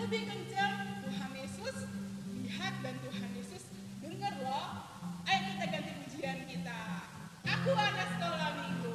lebih kencang. Tuhan Yesus lihat dan Tuhan Yesus dengar loh. Ayo kita ganti pujian kita. Aku anak sekolah minggu.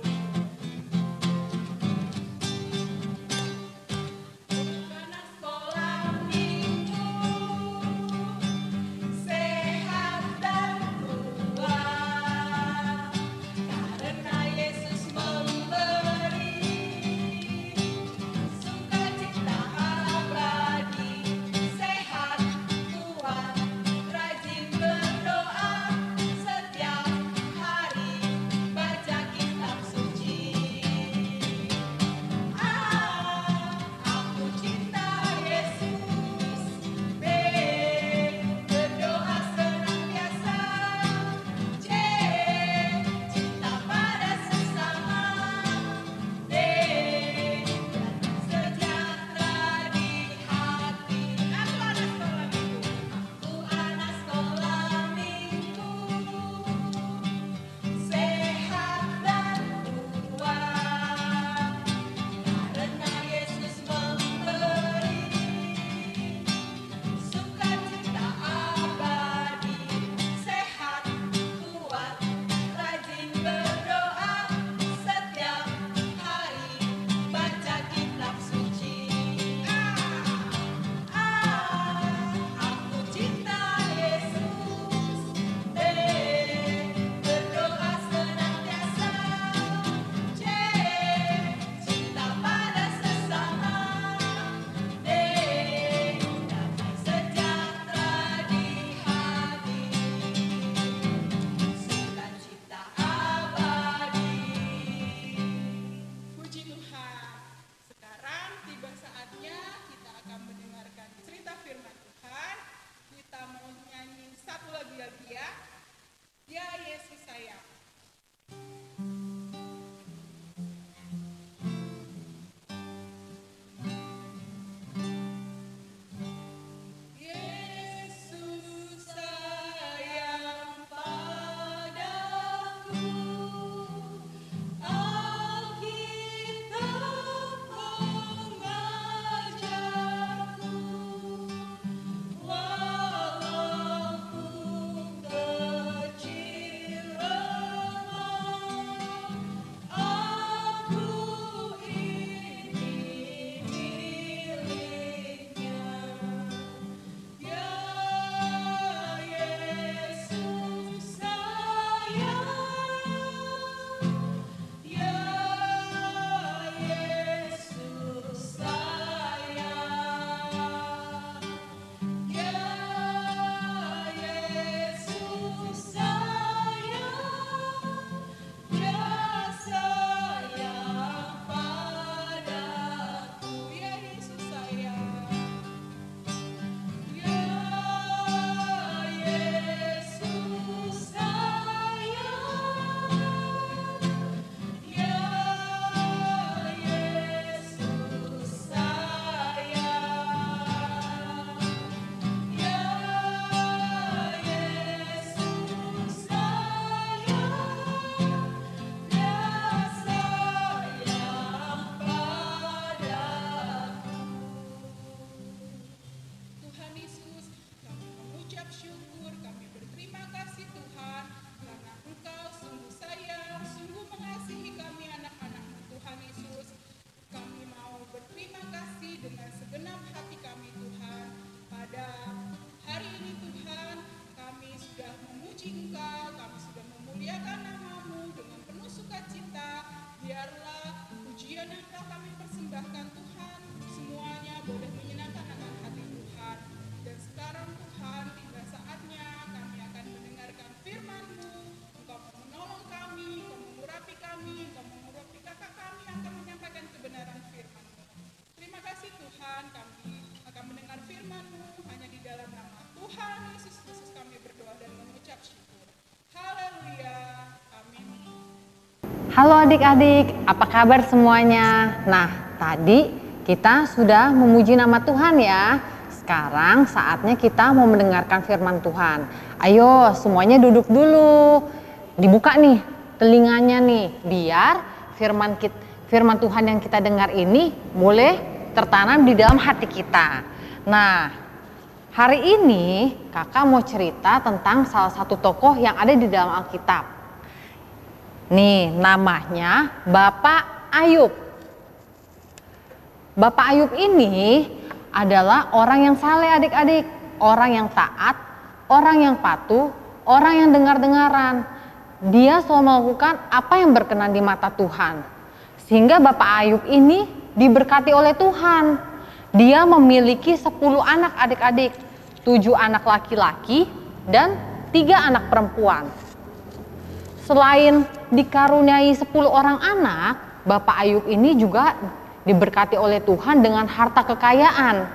Halo adik-adik, apa kabar semuanya? Nah, tadi kita sudah memuji nama Tuhan ya. Sekarang saatnya kita mau mendengarkan firman Tuhan. Ayo semuanya duduk dulu. Dibuka nih telinganya nih, biar firman Tuhan yang kita dengar ini boleh tertanam di dalam hati kita. Nah, hari ini kakak mau cerita tentang salah satu tokoh yang ada di dalam Alkitab. Nih, namanya Bapak Ayub. Bapak Ayub ini adalah orang yang saleh adik-adik, orang yang taat, orang yang patuh, orang yang dengar-dengaran. Dia selalu melakukan apa yang berkenan di mata Tuhan. Sehingga Bapak Ayub ini diberkati oleh Tuhan. Dia memiliki 10 anak adik-adik, 7 anak laki-laki dan 3 anak perempuan. Selain dikaruniai 10 orang anak, Bapak Ayub ini juga diberkati oleh Tuhan dengan harta kekayaan.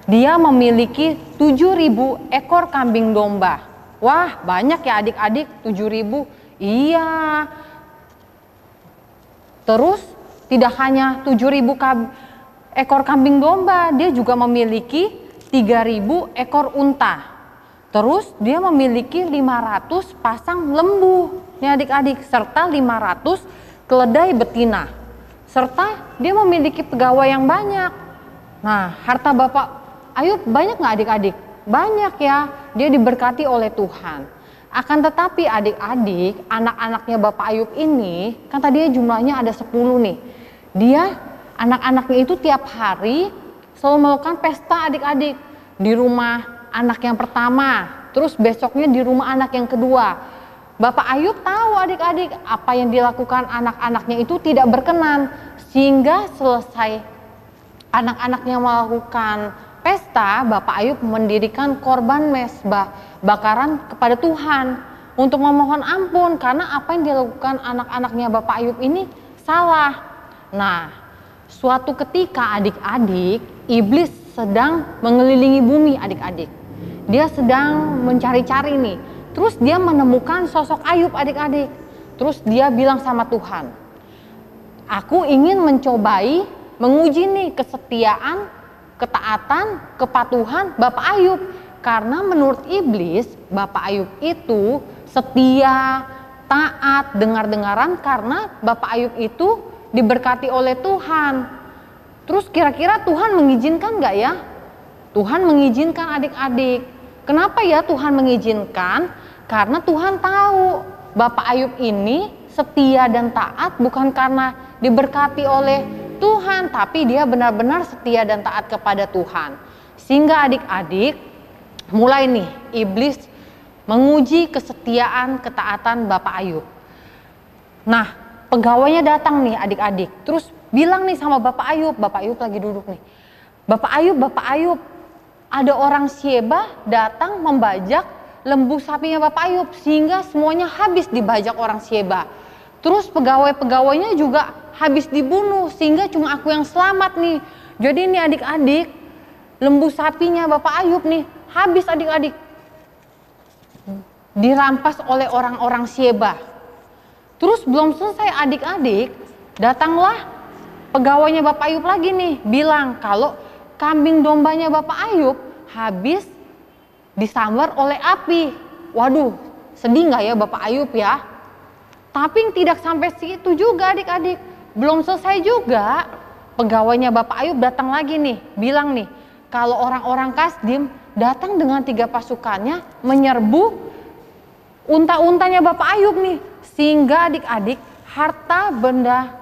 Dia memiliki 7.000 ekor kambing domba. Wah, banyak ya adik-adik, 7.000. Iya. Terus tidak hanya 7.000 ekor kambing domba, dia juga memiliki 3.000 ekor unta. Terus dia memiliki 500 pasang lembu, nih adik-adik, serta 500 keledai betina. Serta dia memiliki pegawai yang banyak. Nah, harta Bapak Ayub banyak nggak adik-adik? Banyak ya, dia diberkati oleh Tuhan. Akan tetapi adik-adik, anak-anaknya Bapak Ayub ini, kan tadi jumlahnya ada 10 nih. Dia, anak-anaknya itu tiap hari selalu melakukan pesta adik-adik. Di rumah anak yang pertama, terus besoknya di rumah anak yang kedua. Bapak Ayub tahu adik-adik apa yang dilakukan anak-anaknya itu tidak berkenan. Sehingga selesai anak-anaknya melakukan pesta, Bapak Ayub mendirikan korban mezbah bakaran kepada Tuhan untuk memohon ampun karena apa yang dilakukan anak-anaknya Bapak Ayub ini salah. Nah, suatu ketika adik-adik, iblis sedang mengelilingi bumi adik-adik. Dia sedang mencari-cari nih. Terus dia menemukan sosok Ayub adik-adik. Terus dia bilang sama Tuhan, aku ingin mencobai, menguji nih kesetiaan, ketaatan, kepatuhan Bapak Ayub. Karena menurut iblis, Bapak Ayub itu setia, taat, dengar-dengaran karena Bapak Ayub itu diberkati oleh Tuhan. Terus kira-kira Tuhan mengizinkan nggak ya? Tuhan mengizinkan adik-adik. Kenapa ya Tuhan mengizinkan? Karena Tuhan tahu Bapak Ayub ini setia dan taat bukan karena diberkati oleh Tuhan, tapi dia benar-benar setia dan taat kepada Tuhan. Sehingga adik-adik mulai nih iblis menguji kesetiaan, ketaatan Bapak Ayub. Nah, pegawainya datang nih adik-adik, terus bilang nih sama Bapak Ayub lagi duduk nih. Bapak Ayub, ada orang Syeba datang membajak lembu sapinya Bapak Ayub sehingga semuanya habis dibajak orang Syeba. Terus pegawai-pegawainya juga habis dibunuh sehingga cuma aku yang selamat nih. Jadi ini adik-adik, lembu sapinya Bapak Ayub nih habis adik-adik. Dirampas oleh orang-orang Syeba. Terus belum selesai adik-adik, datanglah pegawainya Bapak Ayub lagi nih bilang kalau kambing dombanya Bapak Ayub habis disambar oleh api. Waduh, sedih nggak ya Bapak Ayub ya? Tapi tidak sampai situ juga adik-adik. Belum selesai juga, pegawainya Bapak Ayub datang lagi nih, bilang nih, kalau orang-orang Kasdim datang dengan 3 pasukannya menyerbu unta-untanya Bapak Ayub nih. Sehingga adik-adik harta benda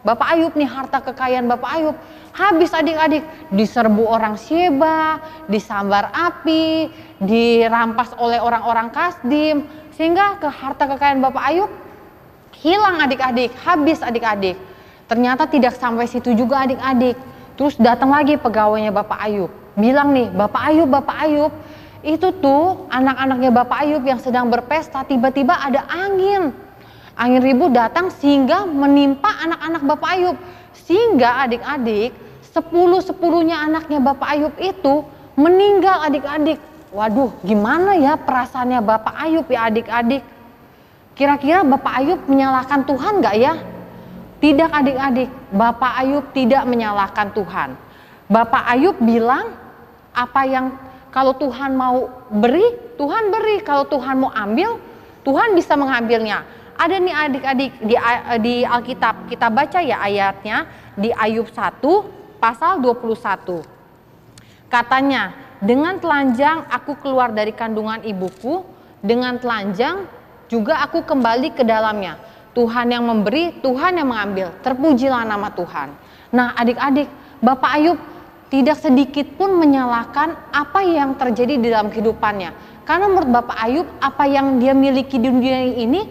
Bapak Ayub nih, harta kekayaan Bapak Ayub habis adik-adik. Diserbu orang Syeba, disambar api, dirampas oleh orang-orang Kasdim. Sehingga harta kekayaan Bapak Ayub hilang adik-adik, habis adik-adik. Ternyata tidak sampai situ juga adik-adik. Terus datang lagi pegawainya Bapak Ayub. Bilang nih, Bapak Ayub, itu tuh anak-anaknya Bapak Ayub yang sedang berpesta, tiba-tiba ada angin. Angin ribut datang sehingga menimpa anak-anak Bapak Ayub. Sehingga adik-adik, 10-10-nya anaknya Bapak Ayub itu meninggal adik-adik. Waduh, gimana ya perasaannya Bapak Ayub ya adik-adik? Kira-kira Bapak Ayub menyalahkan Tuhan gak ya? Tidak adik-adik, Bapak Ayub tidak menyalahkan Tuhan. Bapak Ayub bilang, apa yang kalau Tuhan mau beri, Tuhan beri. Kalau Tuhan mau ambil, Tuhan bisa mengambilnya. Ada nih adik-adik di Alkitab, kita baca ya ayatnya di Ayub 1 pasal 21. Katanya, dengan telanjang aku keluar dari kandungan ibuku, dengan telanjang juga aku kembali ke dalamnya. Tuhan yang memberi, Tuhan yang mengambil. Terpujilah nama Tuhan. Nah adik-adik, Bapak Ayub tidak sedikit pun menyalahkan apa yang terjadi di dalam kehidupannya. Karena menurut Bapak Ayub, apa yang dia miliki di dunia ini,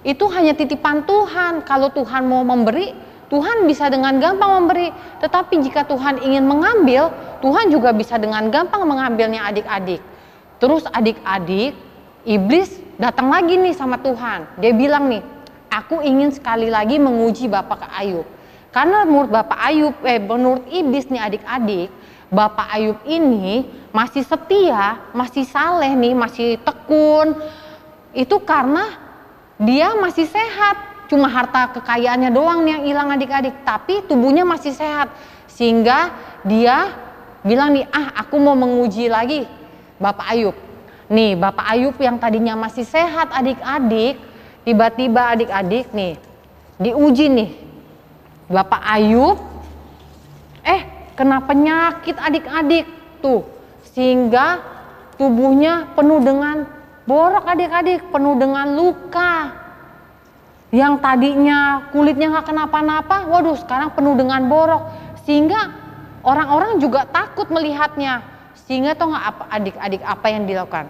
itu hanya titipan Tuhan. Kalau Tuhan mau memberi, Tuhan bisa dengan gampang memberi, tetapi jika Tuhan ingin mengambil, Tuhan juga bisa dengan gampang mengambilnya adik-adik. Terus adik-adik, iblis datang lagi nih sama Tuhan. Dia bilang nih, aku ingin sekali lagi menguji Bapak Ayub. Karena menurut Bapak Ayub, menurut iblis nih adik-adik, Bapak Ayub ini masih setia, masih saleh nih, masih tekun. Itu karena dia masih sehat. Cuma harta kekayaannya doang nih yang hilang adik-adik, tapi tubuhnya masih sehat. Sehingga dia bilang nih, aku mau menguji lagi Bapak Ayub. Nih Bapak Ayub yang tadinya masih sehat adik-adik, tiba-tiba adik-adik nih diuji nih. Bapak Ayub kena penyakit adik-adik tuh, sehingga tubuhnya penuh dengan borok adik-adik, penuh dengan luka. Yang tadinya kulitnya gak kenapa-napa, waduh sekarang penuh dengan borok. Sehingga orang-orang juga takut melihatnya. Sehingga tau gak adik-adik apa yang dilakukan?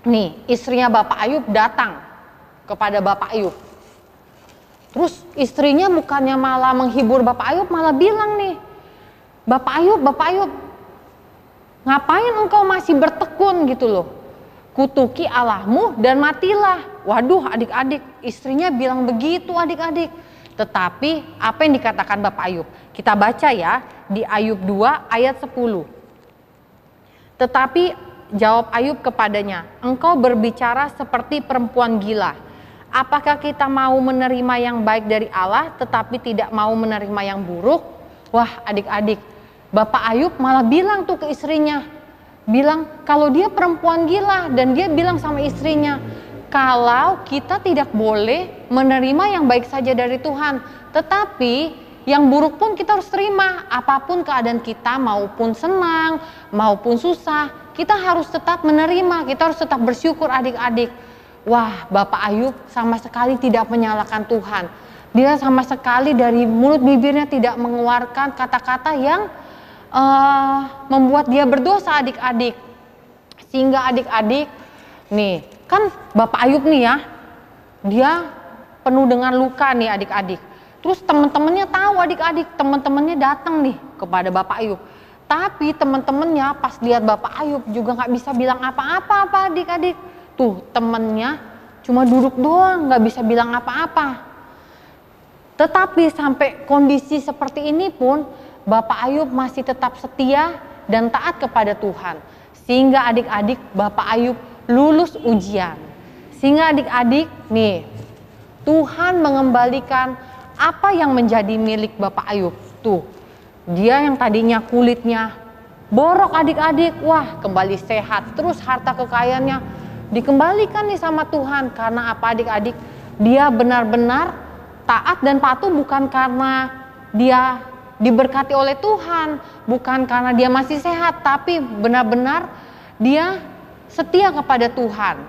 Nih istrinya Bapak Ayub datang kepada Bapak Ayub. Terus istrinya bukannya malah menghibur Bapak Ayub, malah bilang nih, Bapak Ayub, ngapain engkau masih bertekun gitu loh? Kutuki Allahmu dan matilah. Waduh adik-adik, istrinya bilang begitu adik-adik. Tetapi apa yang dikatakan Bapak Ayub? Kita baca ya di Ayub 2 ayat 10. Tetapi jawab Ayub kepadanya, engkau berbicara seperti perempuan gila. Apakah kita mau menerima yang baik dari Allah tetapi tidak mau menerima yang buruk? Wah adik-adik, Bapak Ayub malah bilang tuh ke istrinya, bilang kalau dia perempuan gila, dan dia bilang sama istrinya, kalau kita tidak boleh menerima yang baik saja dari Tuhan, tetapi yang buruk pun kita harus terima. Apapun keadaan kita, maupun senang maupun susah, kita harus tetap menerima, kita harus tetap bersyukur adik-adik. Wah Bapak Ayub sama sekali tidak menyalahkan Tuhan. Dia sama sekali dari mulut bibirnya tidak mengeluarkan kata-kata yang membuat dia berdosa adik-adik. Sehingga adik-adik nih, kan Bapak Ayub nih ya, dia penuh dengan luka nih adik-adik. Terus teman-temannya tahu adik-adik, teman-temannya datang nih kepada Bapak Ayub. Tapi teman-temannya pas lihat Bapak Ayub juga nggak bisa bilang apa-apa adik-adik. Tuh temennya cuma duduk doang, nggak bisa bilang apa-apa. Tetapi sampai kondisi seperti ini pun Bapak Ayub masih tetap setia dan taat kepada Tuhan. Sehingga adik-adik Bapak Ayub lulus ujian. Sehingga adik-adik nih, Tuhan mengembalikan apa yang menjadi milik Bapak Ayub. Tuh, dia yang tadinya kulitnya borok adik-adik, wah kembali sehat. Terus harta kekayaannya dikembalikan nih sama Tuhan. Karena apa adik-adik? Dia benar-benar taat dan patuh bukan karena dia diberkati oleh Tuhan, bukan karena dia masih sehat, tapi benar-benar dia setia kepada Tuhan.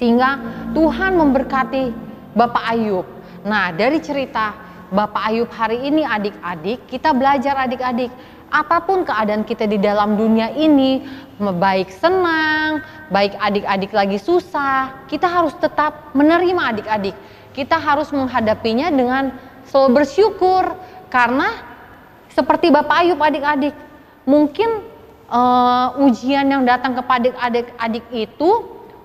Sehingga Tuhan memberkati Bapak Ayub. Nah, dari cerita Bapak Ayub hari ini adik-adik, kita belajar adik-adik, apapun keadaan kita di dalam dunia ini, baik senang, baik adik-adik lagi susah, kita harus tetap menerima adik-adik. Kita harus menghadapinya dengan selalu bersyukur. Karena seperti Bapak Ayub adik-adik, mungkin ujian yang datang kepada adik-adik itu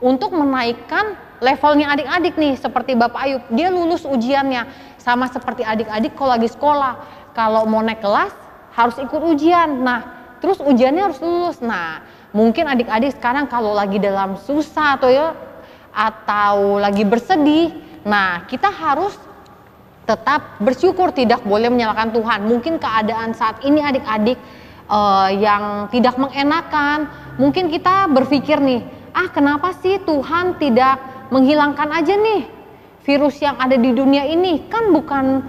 untuk menaikkan levelnya adik-adik nih. Seperti Bapak Ayub, dia lulus ujiannya. Sama seperti adik-adik kalau lagi sekolah, kalau mau naik kelas harus ikut ujian. Nah, terus ujiannya harus lulus. Nah, mungkin adik-adik sekarang kalau lagi dalam susah atau lagi bersedih, nah kita harus tetap bersyukur, tidak boleh menyalahkan Tuhan. Mungkin keadaan saat ini adik-adik yang tidak mengenakan, mungkin kita berpikir nih, kenapa sih Tuhan tidak menghilangkan aja nih virus yang ada di dunia ini? Kan bukan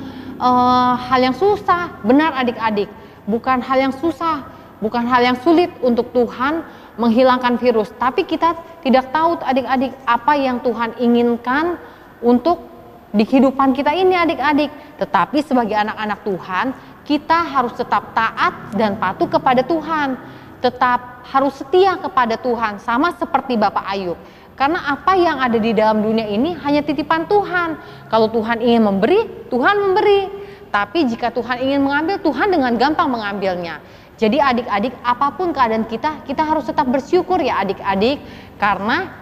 hal yang susah. Benar adik-adik, bukan hal yang susah bukan hal yang sulit untuk Tuhan menghilangkan virus. Tapi kita tidak tahu adik-adik apa yang Tuhan inginkan untuk di kehidupan kita ini adik-adik. Tetapi sebagai anak-anak Tuhan, kita harus tetap taat dan patuh kepada Tuhan. Tetap harus setia kepada Tuhan, sama seperti Bapak Ayub. Karena apa yang ada di dalam dunia ini hanya titipan Tuhan. Kalau Tuhan ingin memberi, Tuhan memberi. Tapi jika Tuhan ingin mengambil, Tuhan dengan gampang mengambilnya. Jadi adik-adik, apapun keadaan kita harus tetap bersyukur ya adik-adik. Karena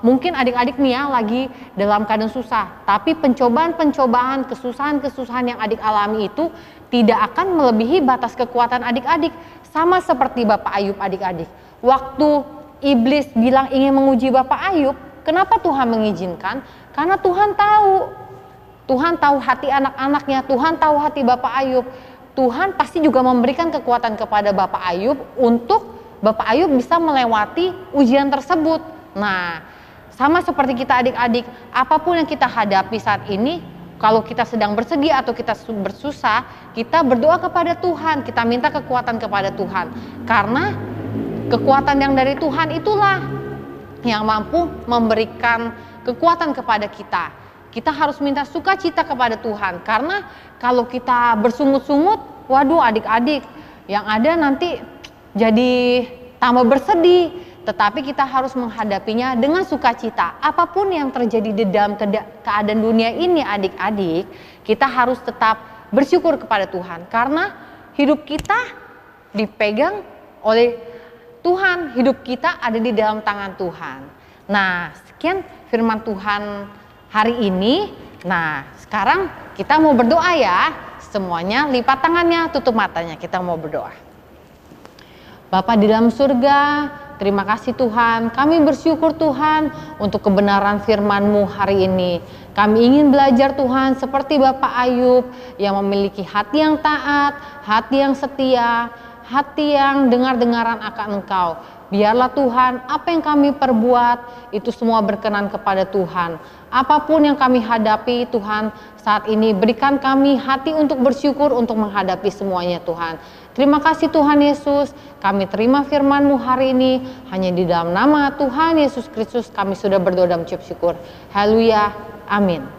mungkin adik-adik nih ya lagi dalam keadaan susah. Tapi pencobaan-pencobaan, kesusahan-kesusahan yang adik alami itu tidak akan melebihi batas kekuatan adik-adik. Sama seperti Bapak Ayub adik-adik. Waktu iblis bilang ingin menguji Bapak Ayub, kenapa Tuhan mengizinkan? Karena Tuhan tahu. Tuhan tahu hati anak-anaknya, Tuhan tahu hati Bapak Ayub. Tuhan pasti juga memberikan kekuatan kepada Bapak Ayub untuk Bapak Ayub bisa melewati ujian tersebut. Nah, sama seperti kita adik-adik, apapun yang kita hadapi saat ini, kalau kita sedang bersedih atau kita bersusah, kita berdoa kepada Tuhan, kita minta kekuatan kepada Tuhan. Karena kekuatan yang dari Tuhan itulah yang mampu memberikan kekuatan kepada kita. Kita harus minta sukacita kepada Tuhan. Karena kalau kita bersungut-sungut, waduh adik-adik, yang ada nanti jadi tambah bersedih. Tetapi kita harus menghadapinya dengan sukacita. Apapun yang terjadi di dalam keadaan dunia ini adik-adik, kita harus tetap bersyukur kepada Tuhan. Karena hidup kita dipegang oleh Tuhan, hidup kita ada di dalam tangan Tuhan. Nah, sekian firman Tuhan hari ini. Nah, sekarang kita mau berdoa ya. Semuanya lipat tangannya, tutup matanya, kita mau berdoa. Bapa di dalam surga, terima kasih Tuhan, kami bersyukur Tuhan untuk kebenaran firman-Mu hari ini. Kami ingin belajar Tuhan seperti Bapak Ayub yang memiliki hati yang taat, hati yang setia, hati yang dengar-dengaran akan Engkau. Biarlah Tuhan, apa yang kami perbuat itu semua berkenan kepada Tuhan. Apapun yang kami hadapi Tuhan saat ini, berikan kami hati untuk bersyukur untuk menghadapi semuanya Tuhan. Terima kasih Tuhan Yesus, kami terima firman-Mu hari ini. Hanya di dalam nama Tuhan Yesus Kristus kami sudah berdoa dan mengucap syukur. Haleluya, amin.